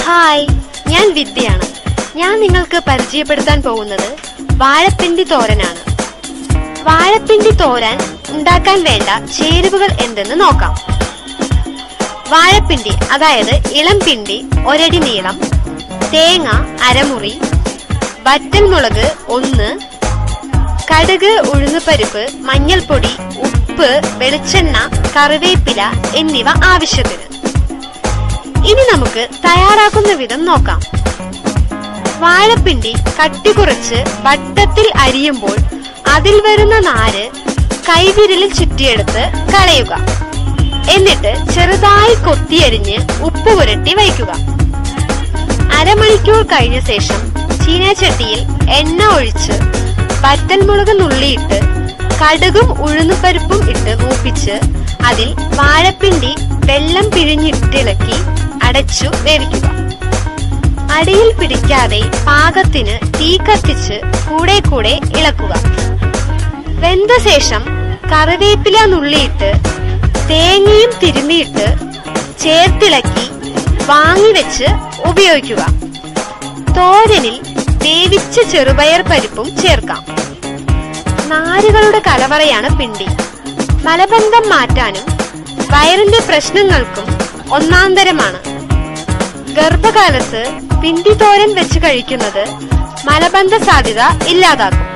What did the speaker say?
Hi, ഞാൻ വിദ്യയാണ്. ഞാൻ നിങ്ങൾക്ക് പരിചയപ്പെടുത്താൻ പോകുന്നത് വാഴപ്പിണ്ടി തോരനാണ്. വാഴപ്പിണ്ടി തോരൻ ഉണ്ടാക്കാൻ വേണ്ട ചേരുവകൾ എന്തെന്ന് നോക്കാം. വാഴപ്പിണ്ടി അതായത് ഇളം പിണ്ടി ഒരടി നീളം, തേങ്ങ അരമുറി, വറ്റൽമുളക് 1, കടുക്, ഉഴുന്നുപരിപ്പ്, മഞ്ഞൾപ്പൊടി, ഉപ്പ്, വെളിച്ചെണ്ണ, കറിവേപ്പില എന്നിവ ആവശ്യത്തിന്. ഇനി നമുക്ക് തയ്യാറാക്കുന്ന വിധം നോക്കാം. വാഴപ്പിണ്ടി കട്ടി കുറച്ച് വട്ടത്തിൽ അരിയുമ്പോൾ അതിൽ വരുന്ന നാര് കൈവിരലിൽ ചുറ്റിയെടുത്ത് കളയുക. എന്നിട്ട് ചെറുതായി കൊത്തിയരിഞ്ഞ് ഉപ്പ് പുരട്ടി വയ്ക്കുക. അരമണിക്കൂർ കഴിഞ്ഞ ശേഷം ചീനച്ചട്ടിയിൽ എണ്ണ ഒഴിച്ച് വറ്റൽമുളക് നുള്ളിയിട്ട് കടുകും ഉഴുന്നുപരിപ്പും ഇട്ട് മൂപ്പിച്ച് അതിൽ വാഴപ്പിണ്ടി വെള്ളം പിഴിഞ്ഞിട്ടിളക്കി അടച്ചു വേവിക്കുക. അടിയിൽ പിടിക്കാതെ പാകത്തിന് തീ കത്തിച്ച് കൂടെ ഇളക്കുക. വെന്ത ശേഷം കറിവേപ്പില നുള്ളിയിട്ട് തേങ്ങയും തിരുമ്മിയിട്ട് ചേർത്തിളക്കി വാങ്ങിവെച്ച് ഉപയോഗിക്കുക. തോരനിൽ വേവിച്ച ചെറുപയർ പരിപ്പും ചേർക്കാം. നാരുകളുടെ കലവറയാണ് പിണ്ടി. മലബന്ധം മാറ്റാനും വയറിന്റെ പ്രശ്നങ്ങൾക്കും ഒന്നാന്തരമാണ്. ഗർഭകാലത്ത് പിണ്ടി തോരൻ വെച്ച് കഴിക്കുന്നത് മലബന്ധ സാധ്യത ഇല്ലാതാക്കും.